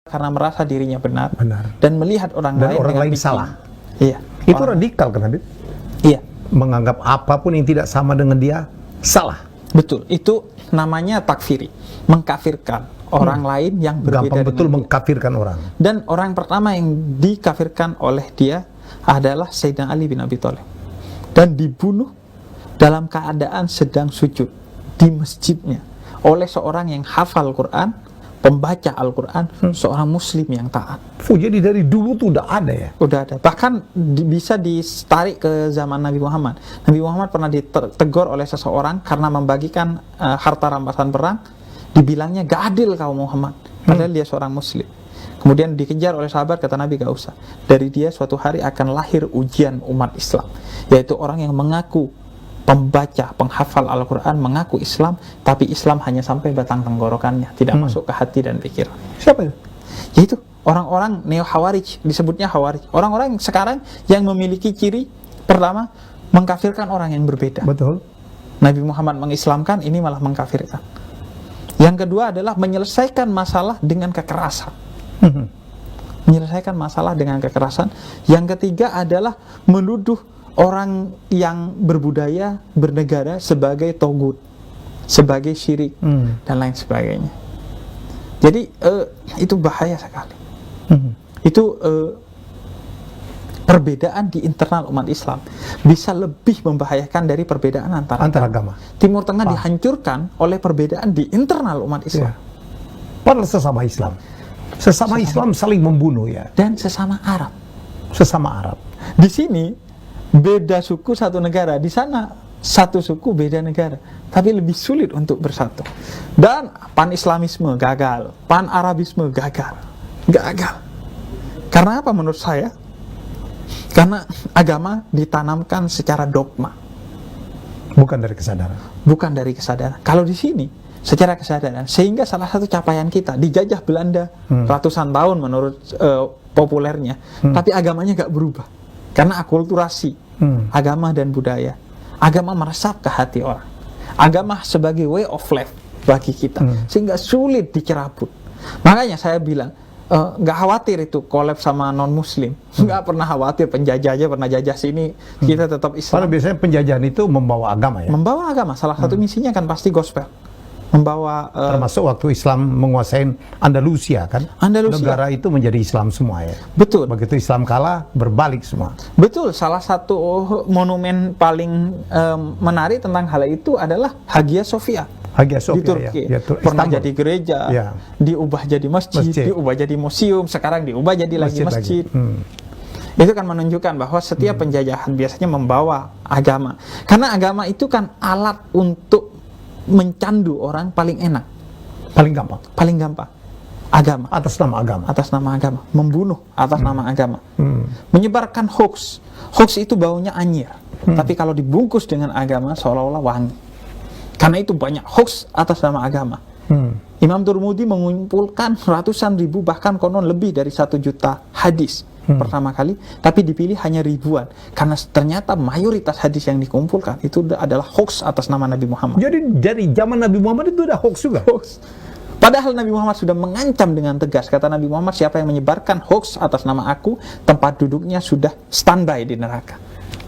karena merasa dirinya benar, Benar. dan melihat orang Dan lain orang dengan lain pikiran. salah. Iya. Itu radikal kan, Habib? Iya, Menganggap apapun yang tidak sama dengan dia salah. betul. Itu namanya takfiri, mengkafirkan orang lain yang berbeda Gampang betul dengan mengkafirkan orang. Dan orang pertama yang dikafirkan oleh dia adalah Sayyidina Ali bin Abi Thalib, dan dibunuh dalam keadaan sedang sujud di masjidnya oleh seorang yang hafal Quran, pembaca Al-Quran, seorang muslim yang taat. Jadi dari dulu tuh udah ada ya? Udah ada. Bahkan bisa ditarik ke zaman Nabi Muhammad. Nabi Muhammad pernah ditegur oleh seseorang karena membagikan harta rampasan perang. Dibilangnya, gak adil kau Muhammad. Padahal dia seorang muslim. Kemudian dikejar oleh sahabat, kata Nabi, gak usah. Dari dia suatu hari akan lahir ujian umat Islam. Yaitu orang yang mengaku pembaca, penghafal Al-Quran, mengaku Islam, tapi Islam hanya sampai batang tenggorokannya, tidak masuk ke hati dan pikiran. Siapa itu? Yaitu orang-orang neo-Khawarij, disebutnya Khawarij. Orang-orang sekarang yang memiliki ciri pertama, mengkafirkan orang yang berbeda. Betul. Nabi Muhammad mengislamkan, ini malah mengkafirkan. Yang kedua adalah menyelesaikan masalah dengan kekerasan. Menyelesaikan masalah dengan kekerasan. Yang ketiga adalah menuduh orang yang berbudaya, bernegara sebagai togut, sebagai syirik, dan lain sebagainya. Jadi itu bahaya sekali. Itu perbedaan di internal umat Islam bisa lebih membahayakan dari perbedaan antar agama. Timur Tengah dihancurkan oleh perbedaan di internal umat Islam. Padahal sesama Islam. Sesama Islam saling membunuh ya. Dan sesama Arab. Sesama Arab. Di sini beda suku satu negara, di sana satu suku beda negara, tapi lebih sulit untuk bersatu. Dan pan-islamisme gagal, pan-arabisme gagal. Karena apa menurut saya? Karena agama ditanamkan secara dogma, bukan dari kesadaran. Bukan dari kesadaran. Kalau di sini secara kesadaran, sehingga salah satu capaian kita dijajah Belanda ratusan tahun menurut populernya, tapi agamanya gak berubah. Karena akulturasi agama dan budaya. Agama meresap ke hati orang. Agama sebagai way of life bagi kita, sehingga sulit dicerabut. Makanya saya bilang, nggak khawatir itu kolab sama non muslim, nggak pernah khawatir. Penjajah aja pernah jajah sini, kita tetap Islam. Karena biasanya penjajahan itu membawa agama ya. Membawa agama, salah satu misinya kan pasti gospel. Membawa termasuk waktu Islam menguasai Andalusia kan. Negara itu menjadi Islam semua ya. Betul. Begitu Islam kalah, berbalik semua. Betul. Salah satu monumen paling menarik tentang hal itu adalah Hagia Sophia. Hagia Sophia di Turki, ya, pernah jadi gereja, diubah jadi masjid, diubah jadi museum, sekarang diubah jadi masjid. Itu kan menunjukkan bahwa setiap penjajahan biasanya membawa agama, karena agama itu kan alat untuk mencandu orang paling enak, paling gampang. Agama atas nama agama, membunuh atas nama agama, menyebarkan hoax itu baunya anyir, tapi kalau dibungkus dengan agama seolah-olah wangi. Karena itu banyak hoax atas nama agama. Imam Turmudi mengumpulkan ratusan ribu, bahkan konon lebih dari 1 juta hadis pertama kali, tapi dipilih hanya ribuan. Karena ternyata mayoritas hadis yang dikumpulkan itu adalah hoax atas nama Nabi Muhammad. Jadi dari zaman Nabi Muhammad itu ada hoax juga? Hoax. Padahal Nabi Muhammad sudah mengancam dengan tegas. Kata Nabi Muhammad, siapa yang menyebarkan hoax atas nama aku, tempat duduknya sudah standby di neraka.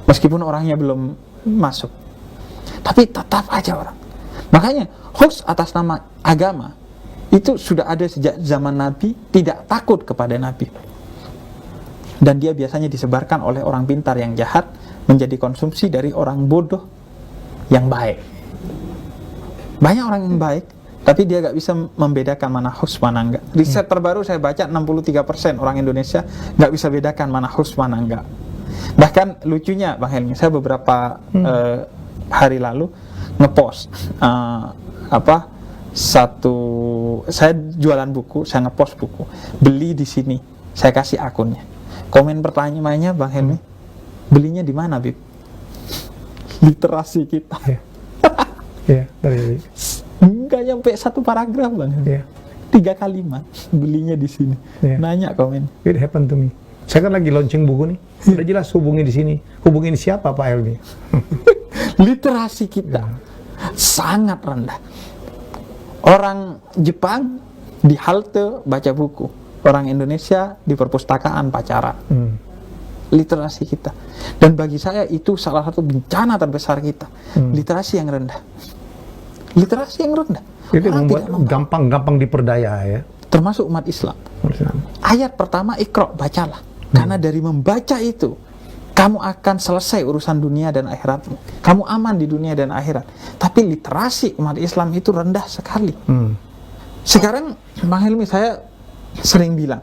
Meskipun orangnya belum masuk, tapi tetap aja orang. Makanya hoax atas nama agama itu sudah ada sejak zaman Nabi, tidak takut kepada Nabi. Dan dia biasanya disebarkan oleh orang pintar yang jahat, menjadi konsumsi dari orang bodoh yang baik. Banyak orang yang baik, tapi dia gak bisa membedakan mana hoax mana enggak. Riset terbaru saya baca, 63% orang Indonesia gak bisa bedakan mana hoax mana enggak. Bahkan lucunya Bang Helmi, saya beberapa hari lalu ngepost saya jualan buku, saya ngepost buku, beli di sini, saya kasih akunnya. Komen pertanyaannya Bang Helmi, belinya di mana, Bib? Literasi kita. Dari nggak nyampe 1 paragraf, Bang Helmi. 3 kalimat, belinya di sini. Nanya komen. It happened to me. Saya kan lagi launching buku nih, udah jelas hubungi di sini. Hubungin siapa Pak Helmi? Literasi kita sangat rendah. Orang Jepang di halte baca buku, orang Indonesia di perpustakaan pacaran. Hmm. Literasi kita. Dan bagi saya itu salah satu bencana terbesar kita. Literasi yang rendah. Literasi yang rendah. Itu Orang membuat tidak memahami. gampang diperdaya ya. Termasuk umat Islam. Ayat pertama, Iqra, bacalah. Karena dari membaca itu, kamu akan selesai urusan dunia dan akhiratmu. Kamu aman di dunia dan akhirat. Tapi literasi umat Islam itu rendah sekali. Sekarang, Bang Helmi, saya sering bilang,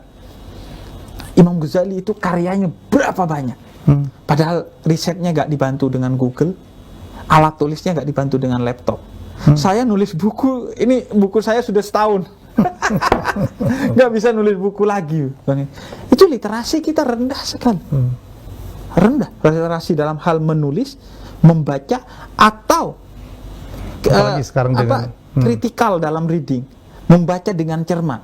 Imam Ghazali itu karyanya berapa banyak. Padahal risetnya gak dibantu dengan Google, alat tulisnya gak dibantu dengan laptop. Saya nulis buku, ini buku saya sudah setahun. Gak bisa nulis buku lagi, Bang. Itu literasi kita rendah sekali. Rendah literasi dalam hal menulis, membaca, atau Apalagi sekarang dengan kritikal dalam reading, membaca dengan cermat.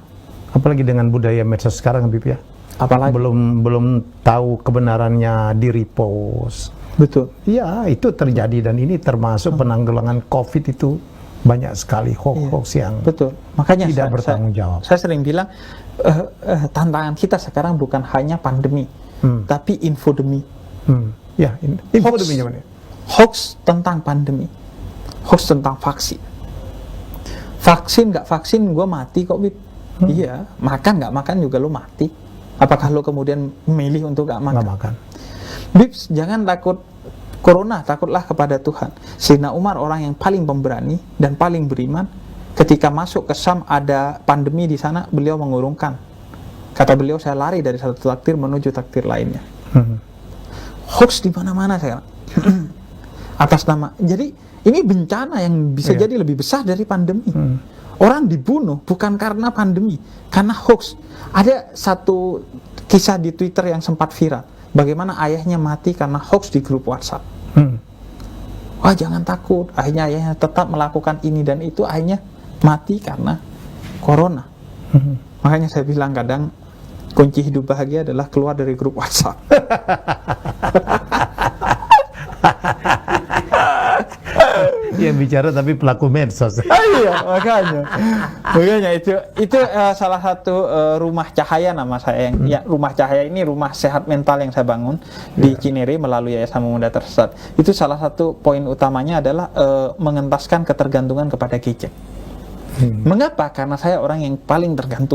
Apalagi dengan budaya medsos sekarang, Habib ya. Apalagi Belum tahu kebenarannya di repost. betul. Iya, itu terjadi dan ini termasuk penanggulangan COVID itu banyak sekali hoax yang Betul. Makanya tidak bertanggung jawab. Saya sering bilang tantangan kita sekarang bukan hanya pandemi, tapi infodemi. Ya, infodemi namanya. Hoax tentang pandemi, hoax tentang vaksin. Vaksin nggak vaksin, gue mati kok, Bib. Iya, makan nggak makan juga lo mati. Apakah lo kemudian milih untuk nggak makan? Nggak makan. Bib, jangan takut corona, takutlah kepada Tuhan. Sayyidina Umar orang yang paling pemberani dan paling beriman. Ketika masuk ke Syam ada pandemi di sana, beliau mengurungkan. Kata beliau, saya lari dari satu takdir menuju takdir lainnya. Hoax di mana-mana sekarang. Atas nama. Jadi ini bencana yang bisa jadi lebih besar dari pandemi. Orang dibunuh bukan karena pandemi, karena hoax. Ada satu kisah di Twitter yang sempat viral. Bagaimana ayahnya mati karena hoax di grup WhatsApp. Wah, jangan takut. Akhirnya ayahnya tetap melakukan ini dan itu, akhirnya mati karena corona. Makanya saya bilang kadang kunci hidup bahagia adalah keluar dari grup WhatsApp. Yang bicara tapi pelaku medsos. Iya, makanya itu salah satu rumah cahaya nama saya yang ya, rumah cahaya ini rumah sehat mental yang saya bangun di Cinere melalui Yayasan Pemuda Tersesat. Itu salah satu poin utamanya adalah mengentaskan ketergantungan kepada gadget. Mengapa? Karena saya orang yang paling tergantung